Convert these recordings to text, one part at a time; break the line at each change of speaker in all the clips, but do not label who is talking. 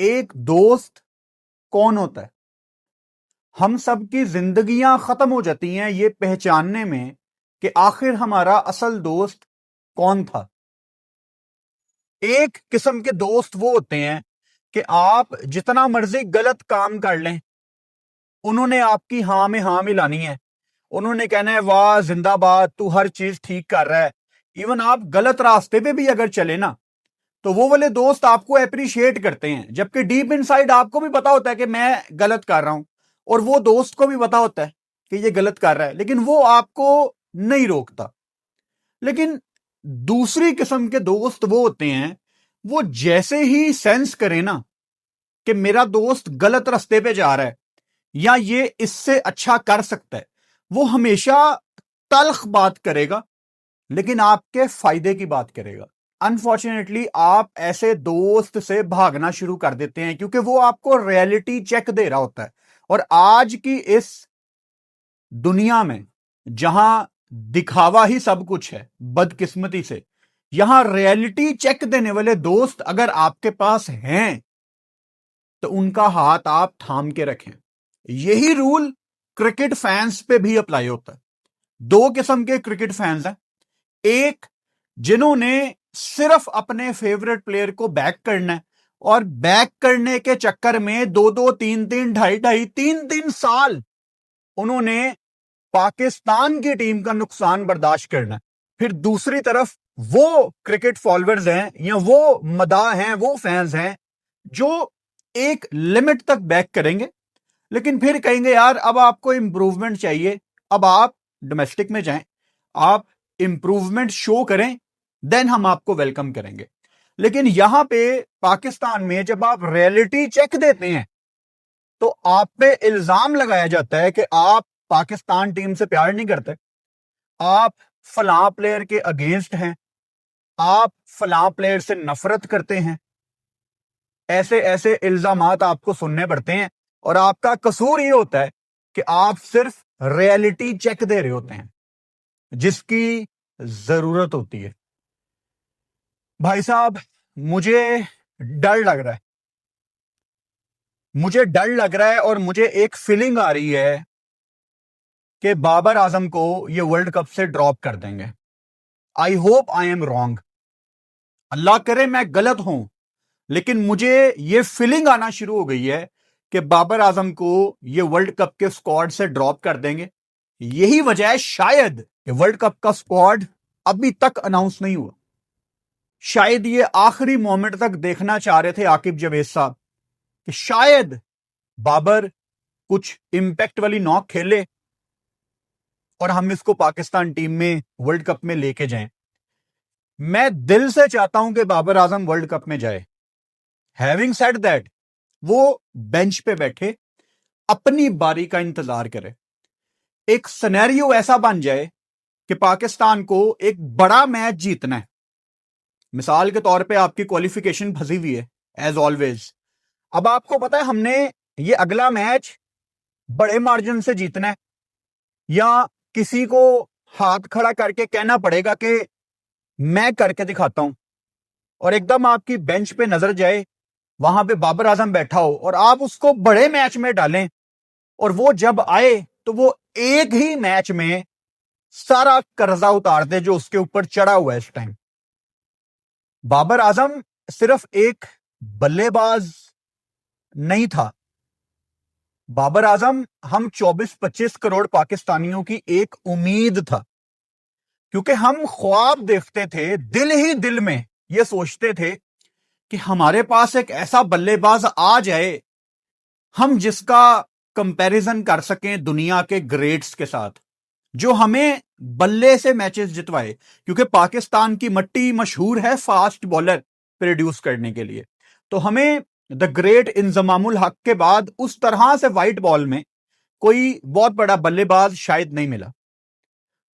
एक दोस्त कौन होता है। हम सब की जिंदगियां खत्म हो जाती हैं ये पहचानने में कि आखिर हमारा असल दोस्त कौन था। एक किस्म के दोस्त वो होते हैं कि आप जितना मर्जी गलत काम कर लें, उन्होंने आपकी हां में हां मिलानी है। उन्होंने कहना है वाह जिंदाबाद, तू हर चीज ठीक कर रहा है। इवन आप गलत रास्ते पे भी अगर चले ना, तो वो वाले दोस्त आपको अप्रिशिएट करते हैं, जबकि डीप इनसाइड आपको भी पता होता है कि मैं गलत कर रहा हूं, और वो दोस्त को भी पता होता है कि ये गलत कर रहा है, लेकिन वो आपको नहीं रोकता। लेकिन दूसरी किस्म के दोस्त वो होते हैं, वो जैसे ही सेंस करे ना कि मेरा दोस्त गलत रास्ते पे जा रहा है या ये इससे अच्छा कर सकता है, वो हमेशा तल्ख बात करेगा, लेकिन आपके फायदे की बात करेगा। अनफॉर्चुनेटली आप ऐसे दोस्त से भागना शुरू कर देते हैं क्योंकि वो आपको रियलिटी चेक दे रहा होता है। और आज की इस दुनिया में जहां दिखावा ही सब कुछ है, बदकिस्मती से यहां रियलिटी चेक देने वाले दोस्त अगर आपके पास हैं तो उनका हाथ आप थाम के रखें। यही रूल क्रिकेट फैंस पे भी अप्लाई होता है। दो किस्म के क्रिकेट फैंस हैं, एक जिन्होंने सिर्फ अपने फेवरेट प्लेयर को बैक करना है, और बैक करने के चक्कर में दो दो तीन तीन ढाई ढाई तीन तीन साल उन्होंने पाकिस्तान की टीम का नुकसान बर्दाश्त करना है। फिर दूसरी तरफ वो क्रिकेट फॉलोअर्स हैं या वो मदाह हैं, वो फैंस हैं जो एक लिमिट तक बैक करेंगे, लेकिन फिर कहेंगे यार अब आपको इंप्रूवमेंट चाहिए, अब आप डोमेस्टिक में जाएं, आप इंप्रूवमेंट शो करें, देन हम आपको वेलकम करेंगे। लेकिन यहां पे पाकिस्तान में जब आप रियलिटी चेक देते हैं तो आप पे इल्जाम लगाया जाता है कि आप पाकिस्तान टीम से प्यार नहीं करते, आप फलां प्लेयर के अगेंस्ट हैं, आप फलां प्लेयर से नफरत करते हैं। ऐसे ऐसे इल्जामात आपको सुनने पड़ते हैं, और आपका कसूर ये होता है कि आप सिर्फ रियलिटी चेक दे रहे होते हैं जिसकी जरूरत होती है। भाई साहब, मुझे डर लग रहा है, मुझे डर लग रहा है और मुझे एक फीलिंग आ रही है कि बाबर आजम को ये वर्ल्ड कप से ड्रॉप कर देंगे। I hope I am wrong, Allah करे मैं गलत हूं, लेकिन मुझे ये फीलिंग आना शुरू हो गई है कि बाबर आजम को ये वर्ल्ड कप के स्क्वाड से ड्रॉप कर देंगे। यही वजह है शायद कि वर्ल्ड कप का स्क्वाड अभी तक अनाउंस नहीं हुआ। शायद ये आखिरी मोमेंट तक देखना चाह रहे थे आकिब जावेद साहब कि शायद बाबर कुछ इंपैक्ट वाली नॉक खेले और हम इसको पाकिस्तान टीम में वर्ल्ड कप में लेके जाएं। मैं दिल से चाहता हूं कि बाबर आजम वर्ल्ड कप में जाए। हैविंग सेड दैट, वो बेंच पे बैठे अपनी बारी का इंतजार करे। एक सिनेरियो ऐसा बन जाए कि पाकिस्तान को एक बड़ा मैच जीतना है। मिसाल के तौर पे आपकी क्वालिफिकेशन फंसी हुई है एज ऑलवेज। अब आपको पता है हमने ये अगला मैच बड़े मार्जिन से जीतना है, या किसी को हाथ खड़ा करके कहना पड़ेगा कि मैं करके दिखाता हूं, और एकदम आपकी बेंच पे नजर जाए, वहां पे बाबर आजम बैठा हो और आप उसको बड़े मैच में डालें, और वो जब आए तो वो एक ही मैच में सारा कर्जा उतार दे जो उसके ऊपर चढ़ा हुआ है इस टाइम। बाबर आजम सिर्फ एक बल्लेबाज नहीं था, बाबर आजम हम 24-25 करोड़ पाकिस्तानियों की एक उम्मीद था, क्योंकि हम ख्वाब देखते थे, दिल ही दिल में ये सोचते थे कि हमारे पास एक ऐसा बल्लेबाज आ जाए हम जिसका कंपैरिजन कर सकें दुनिया के ग्रेट्स के साथ, जो हमें बल्ले से मैचेस जितवाए, क्योंकि पाकिस्तान की मट्टी मशहूर है फास्ट बॉलर प्रोड्यूस करने के लिए। तो हमें द ग्रेट इंजमामुल हक के बाद उस तरह से व्हाइट बॉल में कोई बहुत बड़ा बल्लेबाज शायद नहीं मिला।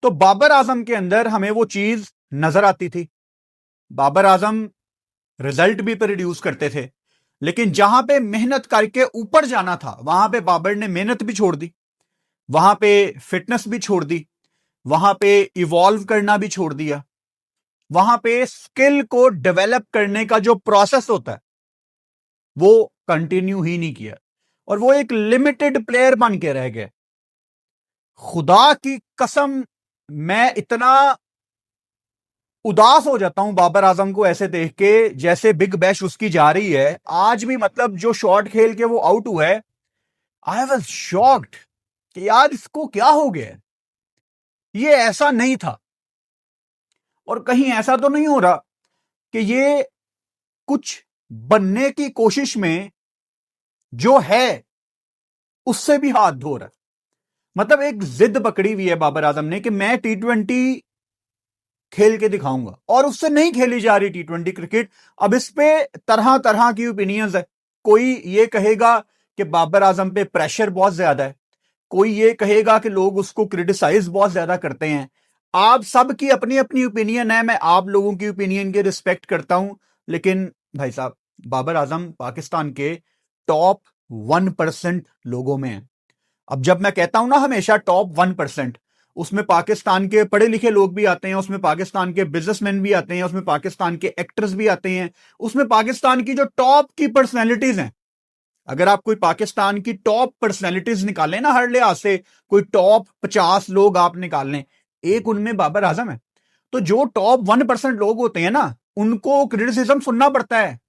तो बाबर आजम के अंदर हमें वो चीज नजर आती थी। बाबर आजम रिजल्ट भी प्रोड्यूस करते थे, लेकिन जहां पे मेहनत करके ऊपर जाना था वहां पे बाबर ने मेहनत भी छोड़ दी, वहां पे फिटनेस भी छोड़ दी, वहां पे इवॉल्व करना भी छोड़ दिया, वहां पे स्किल को डेवलप करने का जो प्रोसेस होता है वो कंटिन्यू ही नहीं किया और वो एक लिमिटेड प्लेयर बन के रह गए। खुदा की कसम, मैं इतना उदास हो जाता हूं बाबर आजम को ऐसे देख के, जैसे बिग बैश उसकी जा रही है आज भी। मतलब जो शॉट खेल के वो आउट हुआ है, आई वॉज शॉक्ड कि यार इसको क्या हो गया, ये ऐसा नहीं था। और कहीं ऐसा तो नहीं हो रहा कि ये कुछ बनने की कोशिश में जो है उससे भी हाथ धो रहा है। मतलब एक जिद पकड़ी हुई है बाबर आजम ने कि मैं टी20 खेल के दिखाऊंगा, और उससे नहीं खेली जा रही टी20 क्रिकेट। अब इस पे तरह तरह की ओपिनियंस है। कोई ये कहेगा कि बाबर आजम पे प्रेशर बहुत ज्यादा है, कोई ये कहेगा कि लोग उसको क्रिटिसाइज बहुत ज्यादा करते हैं। आप सबकी अपनी अपनी ओपिनियन है, मैं आप लोगों की ओपिनियन की रिस्पेक्ट करता हूं। लेकिन भाई साहब, बाबर आजम पाकिस्तान के टॉप 1% लोगों में है। अब जब मैं कहता हूं ना हमेशा टॉप 1%, उसमें पाकिस्तान के पढ़े लिखे लोग भी आते हैं, उसमें पाकिस्तान के बिजनेसमैन भी आते हैं, उसमें पाकिस्तान के एक्टर्स भी आते हैं, उसमें पाकिस्तान की जो टॉप की पर्सनैलिटीज हैं। अगर आप कोई पाकिस्तान की टॉप पर्सनैलिटीज निकालें ना, हर लिहाज से कोई टॉप 50 लोग आप निकाल लें, एक उनमें बाबर आजम है। तो जो टॉप 1% लोग होते हैं ना, उनको क्रिटिसिज्म सुनना पड़ता है,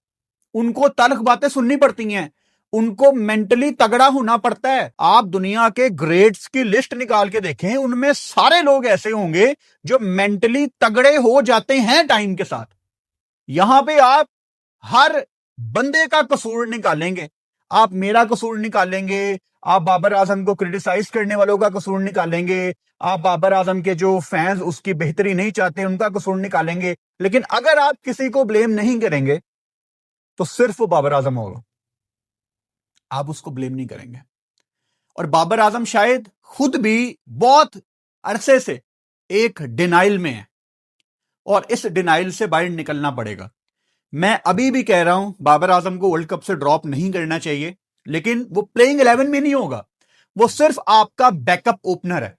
उनको तल्ख बातें सुननी पड़ती हैं, उनको मेंटली तगड़ा होना पड़ता है। आप दुनिया के ग्रेट्स की लिस्ट निकाल के देखें, उनमें सारे लोग ऐसे होंगे जो मेंटली तगड़े हो जाते हैं टाइम के साथ। यहां पे आप हर बंदे का कसूर निकालेंगे, आप मेरा कसूर निकालेंगे, आप बाबर आजम को क्रिटिसाइज करने वालों का कसूर निकालेंगे, आप बाबर आजम के जो फैंस उसकी बेहतरी नहीं चाहते उनका कसूर निकालेंगे। लेकिन अगर आप किसी को ब्लेम नहीं करेंगे तो सिर्फ वो बाबर आजम होगा, आप उसको ब्लेम नहीं करेंगे। और बाबर आजम शायद खुद भी बहुत अरसे से एक डिनाइल में है, और इस डिनाइल से बाहर निकलना पड़ेगा। मैं अभी भी कह रहा हूं बाबर आजम को वर्ल्ड कप से ड्रॉप नहीं करना चाहिए, लेकिन वो प्लेइंग 11 में नहीं होगा, वो सिर्फ आपका बैकअप ओपनर है।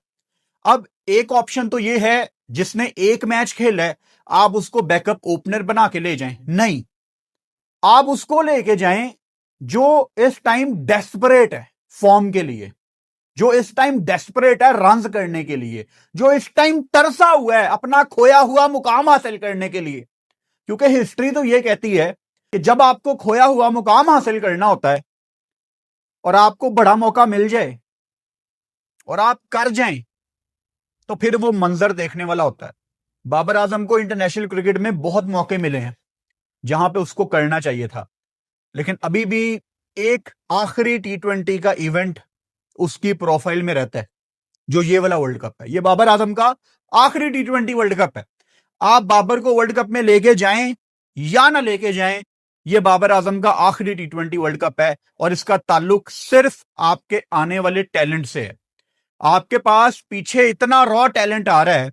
अब एक ऑप्शन तो ये है, जिसने एक मैच खेला है आप उसको बैकअप ओपनर बना के ले जाएं, नहीं, आप उसको लेके जाएं जो इस टाइम डेस्परेट है फॉर्म के लिए, जो इस टाइम डेस्परेट है रन्स करने के लिए, जो इस टाइम तरसा हुआ है अपना खोया हुआ मुकाम हासिल करने के लिए। क्योंकि हिस्ट्री तो यह कहती है कि जब आपको खोया हुआ मुकाम हासिल करना होता है और आपको बड़ा मौका मिल जाए और आप कर जाएं, तो फिर वो मंजर देखने वाला होता है। बाबर आजम को इंटरनेशनल क्रिकेट में बहुत मौके मिले हैं जहां पे उसको करना चाहिए था, लेकिन अभी भी एक आखिरी टी20 का इवेंट उसकी प्रोफाइल में रहता है, जो ये वाला वर्ल्ड कप है। ये बाबर आजम का आखिरी टी20 वर्ल्ड कप है। आप बाबर को वर्ल्ड कप में लेके जाएं या ना लेके जाएं, ये बाबर आजम का आखिरी टी20 वर्ल्ड कप है, और इसका ताल्लुक सिर्फ आपके आने वाले टैलेंट से है। आपके पास पीछे इतना रॉ टैलेंट आ रहा है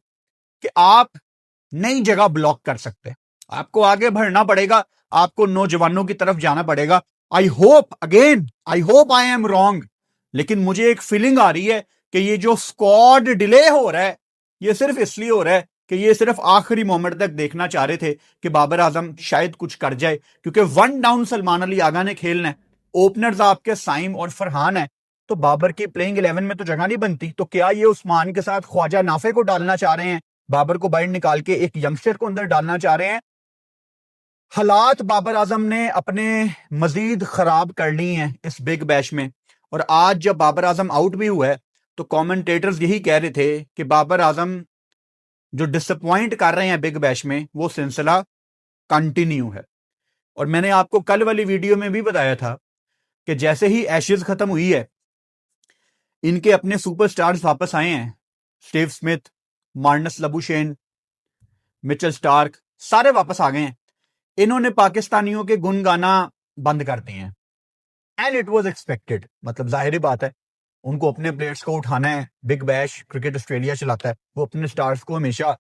कि आप नई जगह ब्लॉक कर सकते हैं। आपको आगे बढ़ना पड़ेगा, आपको नौजवानों की तरफ जाना पड़ेगा। आई होप आई एम रॉन्ग, लेकिन मुझे एक फीलिंग आ रही है कि ये जो स्क्वाड डिले हो रहा है, ये सिर्फ इसलिए हो रहा है कि ये सिर्फ आखिरी मोमेंट तक देखना चाह रहे थे कि बाबर आजम शायद कुछ कर जाए, क्योंकि वन डाउन सलमान अली आगा ने खेलना है, ओपनर्स आपके साइम और फरहान है, तो बाबर की प्लेइंग 11 में तो जगह नहीं बनती। तो क्या ये उस्मान के साथ ख्वाजा नाफे को डालना चाह रहे हैं, बाबर को बाहर निकाल के एक यंगस्टर को अंदर डालना चाह रहे हैं? हालात बाबर आजम ने अपने मजीद खराब कर ली हैं इस बिग बैश में। और आज जब बाबर आजम आउट भी हुआ है तो कमेंटेटर्स यही कह रहे थे कि बाबर आजम जो डिसअपॉइंट कर रहे हैं बिग बैश में, वो सिलसिला कंटिन्यू है। और मैंने आपको कल वाली वीडियो में भी बताया था कि जैसे ही एशेज खत्म हुई है, इनके अपने सुपरस्टार्स वापस आए हैं, Steve Smith, Marnus Labuschagne, Mitchell Starc, सारे वापस आ गए हैं। इन्होंने पाकिस्तानियों के गुन गाना बंद कर दिए हैं, एंड इट वाज एक्सपेक्टेड। मतलब जाहिर बात है, उनको अपने प्लेयर्स को उठाना है। बिग बैश क्रिकेट ऑस्ट्रेलिया चलाता है, वो अपने स्टार्स को हमेशा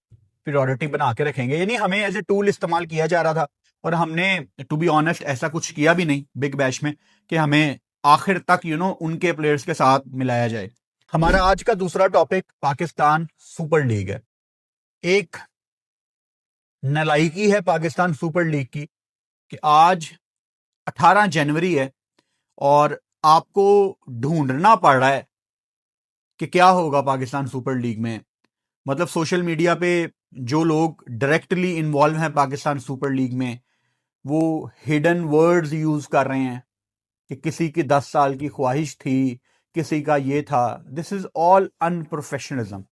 प्रायोरिटी बना के रखेंगे। यानी हमें एज ए टूल इस्तेमाल किया जा रहा था, और हमने टू बी ऑनेस्ट ऐसा कुछ किया भी नहीं बिग बैश में कि हमें आखिर तक उनके प्लेयर्स के साथ मिलाया जाए। हमारा आज का दूसरा टॉपिक पाकिस्तान सुपर लीग है। एक नालायकी है पाकिस्तान सुपर लीग की कि आज 18 जनवरी है और आपको ढूंढना पड़ रहा है कि क्या होगा पाकिस्तान सुपर लीग में। मतलब सोशल मीडिया पे जो लोग डायरेक्टली इन्वॉल्व हैं पाकिस्तान सुपर लीग में, वो हिडन वर्ड्स यूज कर रहे हैं कि किसी की 10 साल की ख्वाहिश थी, किसी का ये था। This is all unprofessionalism.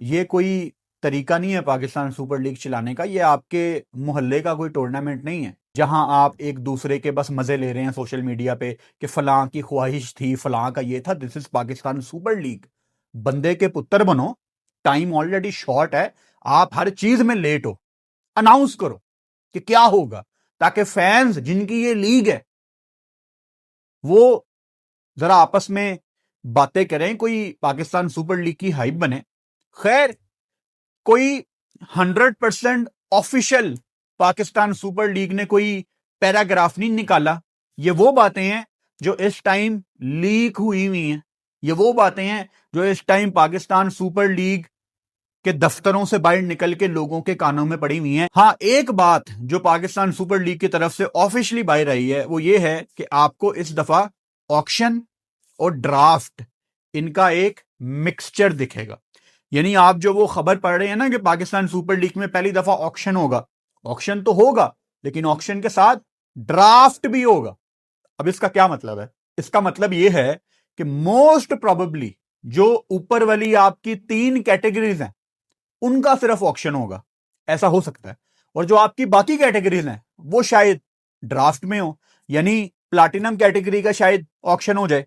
ये कोई तरीका नहीं है पाकिस्तान सुपर लीग चलाने का। ये आपके मोहल्ले का कोई टूर्नामेंट नहीं है जहां आप एक दूसरे के बस मजे ले रहे हैं सोशल मीडिया पे कि फलां की ख्वाहिश थी, फलां का ये था। This is Pakistan Super league. बंदे के पुत्र बनो, टाइम ऑलरेडी शॉर्ट है, आप हर चीज में लेट हो। अनाउंस करो कि क्या होगा, ताकि फैंस जिनकी ये लीग है वो जरा आपस में बातें करें, कोई पाकिस्तान सुपर लीग की हाइप बने। खैर, कोई 100% ऑफिशियल पाकिस्तान सुपर लीग ने कोई पैराग्राफ नहीं निकाला। ये वो बातें हैं जो इस टाइम लीक हुई हुई हैं। ये वो बातें हैं जो इस टाइम पाकिस्तान सुपर लीग के दफ्तरों से बाहर निकल के लोगों के कानों में पड़ी हुई हैं। हाँ, एक बात जो पाकिस्तान सुपर लीग की तरफ से ऑफिशियली बाहर आई है वो ये है कि आपको इस दफा ऑक्शन और ड्राफ्ट इनका एक मिक्सचर दिखेगा। यानी आप जो वो खबर पढ़ रहे हैं ना कि पाकिस्तान सुपर लीग में पहली दफा ऑक्शन होगा, ऑक्शन तो होगा लेकिन ऑक्शन के साथ ड्राफ्ट भी होगा। अब इसका क्या मतलब है? इसका मतलब यह है कि मोस्ट प्रोबेबली जो ऊपर वाली आपकी 3 कैटेगरीज हैं उनका सिर्फ ऑक्शन होगा, ऐसा हो सकता है। और जो आपकी बाकी कैटेगरीज हैं वो शायद ड्राफ्ट में हो। यानी प्लाटिनम कैटेगरी का शायद ऑक्शन हो जाए,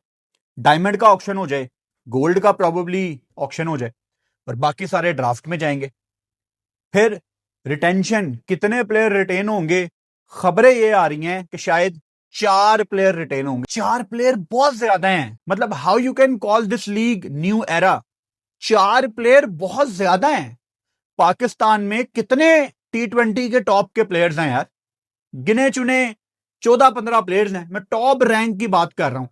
डायमंड का ऑक्शन हो जाए, गोल्ड का प्रोबेबली ऑक्शन हो जाए, और बाकी सारे ड्राफ्ट में जाएंगे। फिर रिटेंशन, कितने प्लेयर रिटेन होंगे? खबरें ये आ रही हैं कि शायद 4 प्लेयर रिटेन होंगे। 4 प्लेयर बहुत ज्यादा हैं। मतलब how you can call this league new era? 4 player बहुत ज्यादा हैं। पाकिस्तान में कितने T20 के टॉप के प्लेयर्स हैं यार? गिने चुने 14-15 प्लेयर्स हैं। मैं टॉप रैंक की बात कर रहा हूं।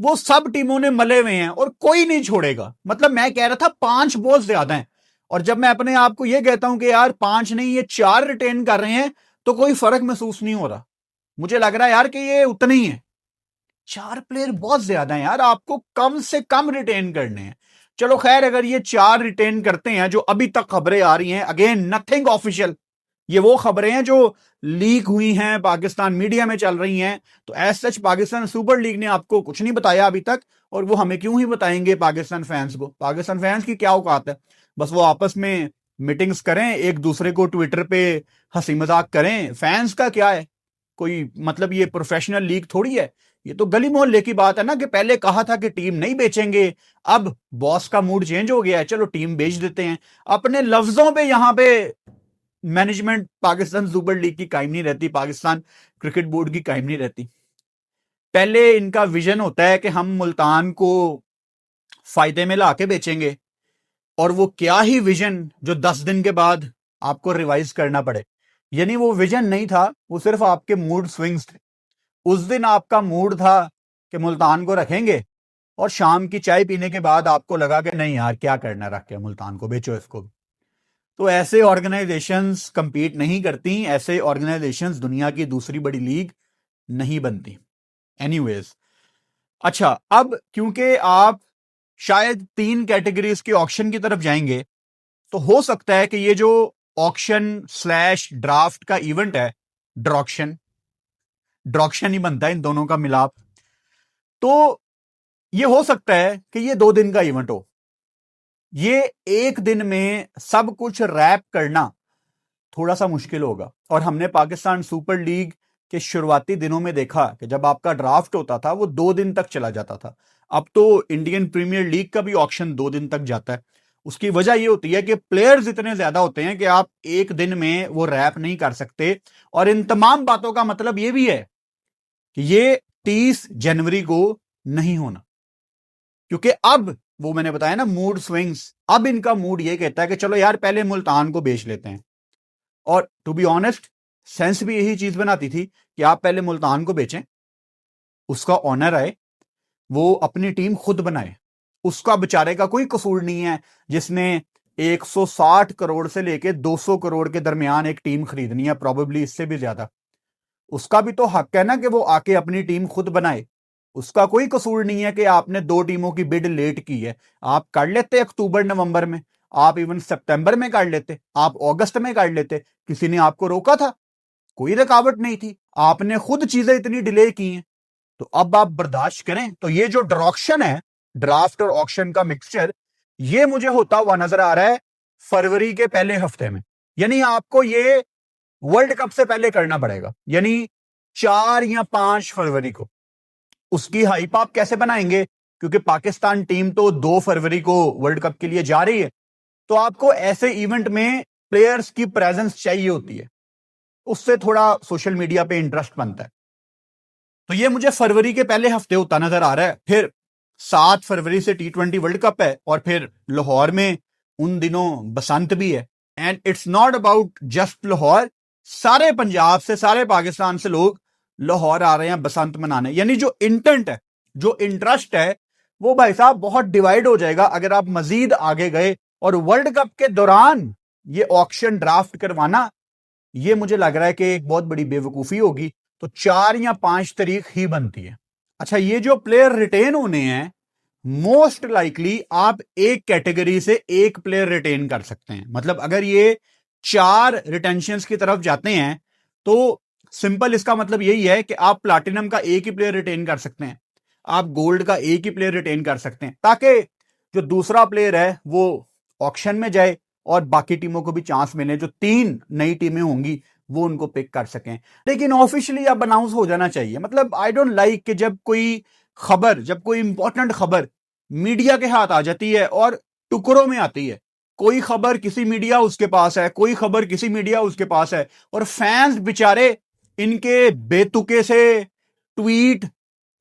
वो सब टीमों ने मले हुए हैं और कोई नहीं छोड़ेगा। मतलब मैं कह रहा था 5 बहुत ज्यादा हैं, और जब मैं अपने आप को यह कहता हूं कि यार 5 नहीं ये 4 रिटेन कर रहे हैं तो कोई फर्क महसूस नहीं हो रहा। मुझे लग रहा है यार कि ये उतने ही है। 4 प्लेयर बहुत ज्यादा हैं यार, आपको कम से कम रिटेन करने हैं। चलो खैर, अगर ये 4 रिटेन करते हैं जो अभी तक खबरें आ रही हैं, अगेन नथिंग ऑफिशियल, ये वो खबरें हैं जो लीक हुई हैं, पाकिस्तान मीडिया में चल रही हैं। तो as such Pakistan Super League ने आपको कुछ नहीं बताया अभी तक, और वो हमें क्यों ही बताएंगे पाकिस्तान फैंस को? पाकिस्तान फैंस की क्या औकात है? बस वो आपस में मीटिंग्स करें, एक दूसरे को ट्विटर पे हंसी मजाक करें। फैंस का क्या है? कोई मतलब ये प्रोफेशनल लीग थोड़ी है। ये तो गली मोहल्ले की बात है ना कि पहले कहा था कि टीम नहीं बेचेंगे, अब बॉस का मूड चेंज हो गया है, चलो टीम बेच देते हैं। अपने लफ्जों पे यहां पे मैनेजमेंट पाकिस्तान सुपर लीग की कायम नहीं रहती, पाकिस्तान क्रिकेट बोर्ड की कायम नहीं रहती। पहले इनका विजन होता है कि हम मुल्तान को फायदे में लाके बेचेंगे, और वो क्या ही विजन जो 10 दिन के बाद आपको रिवाइज करना पड़े। यानी वो विजन नहीं था, वो सिर्फ आपके मूड स्विंग्स थे। उस दिन आपका मूड था कि मुल्तान को रखेंगे, और शाम की चाय पीने के बाद आपको लगा कि नहीं यार क्या करना रख के, मुल्तान को बेचो इसको। तो ऐसे ऑर्गेनाइजेशंस कंपीट नहीं करती, ऐसे ऑर्गेनाइजेशंस दुनिया की दूसरी बड़ी लीग नहीं बनती। एनीवेज, अच्छा, अब क्योंकि आप शायद 3 कैटेगरीज के ऑक्शन की तरफ जाएंगे, तो हो सकता है कि ये जो ऑक्शन स्लैश ड्राफ्ट का इवेंट है, ड्रॉक्शन, ड्रॉक्शन ही बनता है इन दोनों का मिलाप, तो ये हो सकता है कि ये 2 दिन का इवेंट हो। ये एक दिन में सब कुछ रैप करना थोड़ा सा मुश्किल होगा। और हमने पाकिस्तान सुपर लीग के शुरुआती दिनों में देखा कि जब आपका ड्राफ्ट होता था वो 2 दिन तक चला जाता था। अब तो इंडियन प्रीमियर लीग का भी ऑक्शन 2 दिन तक जाता है। उसकी वजह यह होती है कि प्लेयर्स इतने ज्यादा होते हैं कि आप एक दिन में वो रैप नहीं कर सकते। और इन तमाम बातों का मतलब यह भी है कि ये 30 जनवरी को नहीं होना, क्योंकि अब वो मैंने बताया ना मूड स्विंग्स, अब इनका मूड ये कहता है कि चलो यार पहले मुल्तान को बेच लेते हैं। और टू बी ऑनेस्ट, सेंस भी यही चीज बनाती थी कि आप पहले मुल्तान को बेचें, उसका ऑनर आए, वो अपनी टीम खुद बनाए। उसका बेचारे का कोई कसूर नहीं है जिसने 160 करोड़ से लेके 200 करोड़ के दरमियान एक टीम खरीदनी है, प्रोबेबली इससे भी ज्यादा। उसका भी तो हक है ना कि वो आके अपनी टीम खुद बनाए। उसका कोई कसूर नहीं है कि आपने दो टीमों की बिड लेट की है। आप कर लेते अक्टूबर नवंबर में, आप इवन सितंबर में कर लेते, आप अगस्त में कर लेते, किसी ने आपको रोका था? कोई रुकावट नहीं थी। आपने खुद चीजें इतनी डिले की हैं, तो अब आप बर्दाश्त करें। तो ये जो ड्रॉक्शन है, ड्राफ्ट और ऑक्शन का मिक्सचर, ये मुझे होता हुआ नजर आ रहा है फरवरी के पहले हफ्ते में। यानी आपको ये वर्ल्ड कप से पहले करना पड़ेगा, यानी 4 या 5 फरवरी को। उसकी हाइप आप कैसे बनाएंगे? क्योंकि पाकिस्तान टीम तो 2 फरवरी को वर्ल्ड कप के लिए जा रही है, तो आपको ऐसे इवेंट में प्लेयर्स की प्रेजेंस चाहिए होती है, उससे थोड़ा सोशल मीडिया पे इंटरेस्ट बनता है। तो ये मुझे फरवरी के पहले हफ्ते होता नजर आ रहा है। फिर 7 फरवरी से T20 वर्ल्ड कप है, और फिर लाहौर में उन दिनों बसंत भी है। And it's not about just Lahore, सारे पंजाब से, सारे पाकिस्तान से लोग लाहौर आ रहे हैं बसंत मनाने। यानी जो इंटेंट है, जो इंटरेस्ट है, वो भाई साहब बहुत डिवाइड हो जाएगा अगर आप मजीद आगे गए। और वर्ल्ड कप के दौरान ये ऑक्शन ड्राफ्ट करवाना, ये मुझे लग रहा है कि एक बहुत बड़ी बेवकूफी होगी। तो 4 या 5 तारीख ही बनती है। अच्छा, ये जो प्लेयर रिटेन होने हैं, मोस्ट लाइकली आप एक कैटेगरी से एक प्लेयर रिटेन कर सकते हैं। मतलब अगर ये 4 रिटेंशंस की तरफ जाते हैं, तो सिंपल इसका मतलब यही है कि आप प्लैटिनम का एक ही प्लेयर रिटेन कर सकते हैं, आप गोल्ड का एक ही प्लेयर रिटेन कर सकते हैं, ताकि जो दूसरा प्लेयर है वो ऑक्शन में जाए और बाकी टीमों को भी चांस मिले। जो 3 नई टीमें होंगी वो उनको पिक कर सकें। लेकिन ऑफिशियली अब अनाउंस हो जाना चाहिए। मतलब आई डोंट लाइक कि जब कोई खबर, जब कोई इंपॉर्टेंट खबर मीडिया के हाथ आ जाती है और टुकड़ों में आती है, कोई खबर किसी मीडिया उसके पास है, कोई खबर किसी मीडिया उसके पास है, और फैंस बेचारे इनके बेतुके से ट्वीट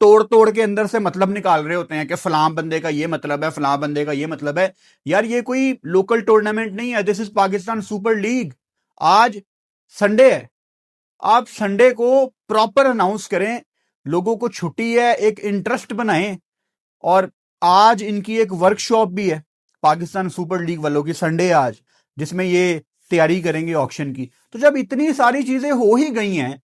तोड़ तोड़ के अंदर से मतलब निकाल रहे होते हैं कि फलां बंदे का ये मतलब है, फलां बंदे का ये मतलब है। यार ये कोई लोकल टूर्नामेंट नहीं है, this is Pakistan Super league. आज संडे है, आप संडे को प्रॉपर अनाउंस करें, लोगों को छुट्टी है, एक इंटरेस्ट बनाएं। और आज इनकी एक वर्कशॉप भी है पाकिस्तान सुपर लीग वालों की, संडे आज, जिसमें ये तैयारी करेंगे ऑक्शन की। तो जब इतनी सारी चीजें हो ही गई हैं,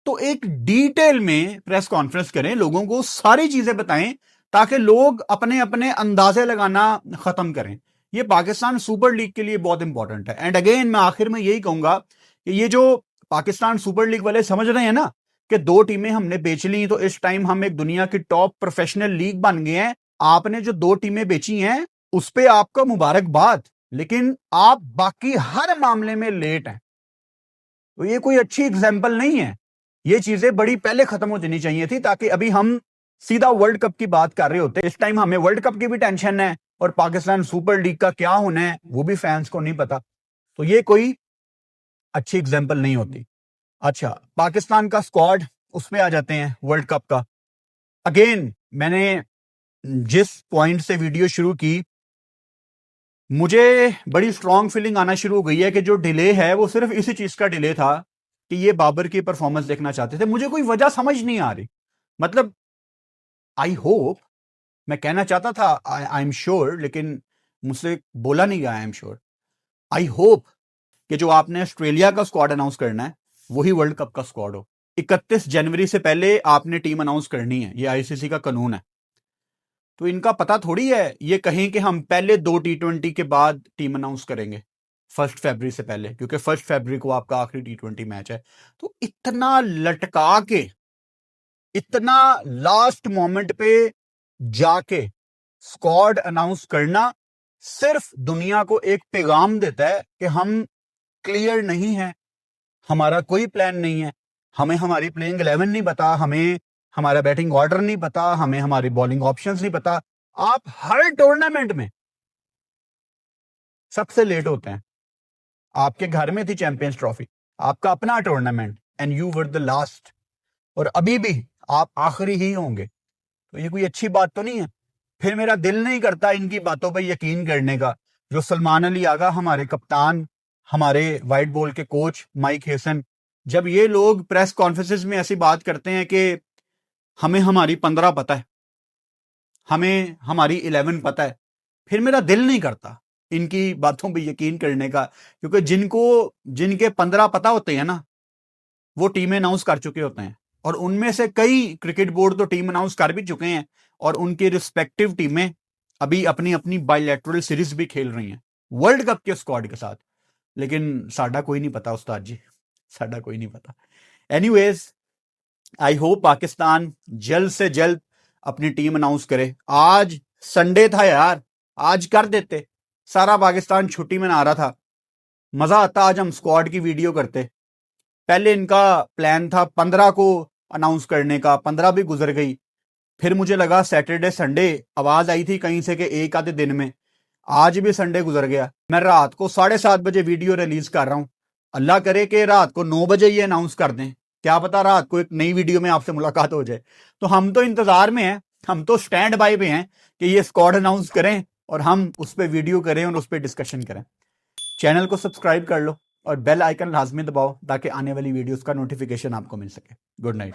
तो एक डिटेल में प्रेस कॉन्फ्रेंस करें, लोगों को सारी चीजें बताएं, ताकि लोग अपने अपने अंदाजे लगाना खत्म करें। ये पाकिस्तान सुपर लीग के लिए बहुत इंपॉर्टेंट है। एंड अगेन मैं आखिर में यही कहूंगा कि ये जो पाकिस्तान सुपर लीग वाले समझ रहे हैं ना कि 2 टीमें हमने बेच ली, तो इस टाइम हम एक दुनिया की टॉप प्रोफेशनल लीग बन गए हैं। आपने जो 2 टीमें बेची हैं उस पर आपका मुबारकबाद, लेकिन आप बाकी हर मामले में लेट हैं। तो ये कोई अच्छी एग्जाम्पल नहीं है। ये चीजें बड़ी पहले खत्म हो जानी चाहिए थी, ताकि अभी हम सीधा वर्ल्ड कप की बात कर रहे होते। इस टाइम हमें वर्ल्ड कप की भी टेंशन है, और पाकिस्तान सुपर लीग का क्या होना है वो भी फैंस को नहीं पता। तो ये कोई अच्छी एग्जाम्पल नहीं होती। अच्छा, पाकिस्तान का स्क्वाड, उसमें आ जाते हैं वर्ल्ड कप का। अगेन मैंने जिस पॉइंट से वीडियो शुरू की, मुझे बड़ी स्ट्रॉन्ग फीलिंग आना शुरू हो गई है कि जो डिले है वो सिर्फ इसी चीज का डिले था कि ये बाबर की परफॉर्मेंस देखना चाहते थे। मुझे कोई वजह समझ नहीं आ रही। मतलब आई होप, मैं कहना चाहता था आई एम श्योर, लेकिन मुझसे बोला नहीं गया I am sure. I hope कि जो आपने ऑस्ट्रेलिया का स्क्वाड अनाउंस करना है वही वर्ल्ड कप का स्क्वाड हो। 31 जनवरी से पहले आपने टीम अनाउंस करनी है, ये आईसीसी का कानून है। तो इनका पता थोड़ी है ये कहें कि हम पहले 2 T20 के बाद टीम अनाउंस करेंगे 1 फरवरी से पहले, क्योंकि 1 फरवरी को आपका आखिरी T20 मैच है। तो इतना लटका के, इतना लास्ट मोमेंट पे जाके स्क्वाड अनाउंस करना सिर्फ दुनिया को एक पैगाम देता है कि हम क्लियर नहीं है, हमारा कोई प्लान नहीं है, हमें हमारी प्लेइंग 11 नहीं पता, हमें हमारा बैटिंग ऑर्डर नहीं पता, हमें हमारी बॉलिंग ऑप्शंस नहीं पता। आप हर टूर्नामेंट में सबसे लेट होते हैं। आपके घर में थी चैंपियंस ट्रॉफी, आपका अपना tournament, and you were the last, और अभी भी आप आखिरी ही होंगे। तो ये कोई अच्छी बात तो नहीं है। फिर मेरा दिल नहीं करता इनकी बातों पर यकीन करने का। जो सलमान अली आगा, हमारे कप्तान, हमारे वाइट बॉल के कोच माइक हेसन, जब ये लोग प्रेस कॉन्फ्रेंसेस में ऐसी बात करते हैं कि हमें हमारी 15 पता है, हमें हमारी 11 पता है, फिर मेरा दिल नहीं करता इनकी बातों पे यकीन करने का। क्योंकि जिनके 15 पता होते हैं ना, वो टीमें अनाउंस कर चुके होते हैं, और उनमें से कई क्रिकेट बोर्ड तो टीम अनाउंस कर भी चुके हैं, और उनकी रिस्पेक्टिव टीमें अभी अपनी अपनी बायलैटरल सीरीज भी खेल रही हैं वर्ल्ड कप के स्क्वाड के साथ। लेकिन साडा कोई नहीं पता उस्ताद जी, साडा कोई नहीं पता। एनीवेज, आई होप पाकिस्तान जल्द से जल्द अपनी टीम अनाउंस करे। आज संडे था यार, आज कर देते, सारा पाकिस्तान छुट्टी मना रहा था, मजा आता, आज हम स्क्वाड की वीडियो करते। पहले इनका प्लान था 15 को अनाउंस करने का, 15 भी गुजर गई। फिर मुझे लगा सैटरडे संडे, आवाज आई थी कहीं से कि एक आधे दिन में, आज भी संडे गुजर गया। मैं रात को 7:30 बजे वीडियो रिलीज कर रहा हूं, अल्लाह करे कि रात को 9 बजे ये अनाउंस कर दें, क्या पता रात को एक नई वीडियो में आपसे मुलाकात हो जाए। तो हम तो इंतजार में हैं, हम तो स्टैंड बाय पे हैं कि ये स्क्वाड अनाउंस करें और हम उस पर वीडियो करें और उस पर डिस्कशन करें। चैनल को सब्सक्राइब कर लो और बेल आइकन लाजमी दबाओ ताकि आने वाली वीडियोस का नोटिफिकेशन आपको मिल सके। Good night.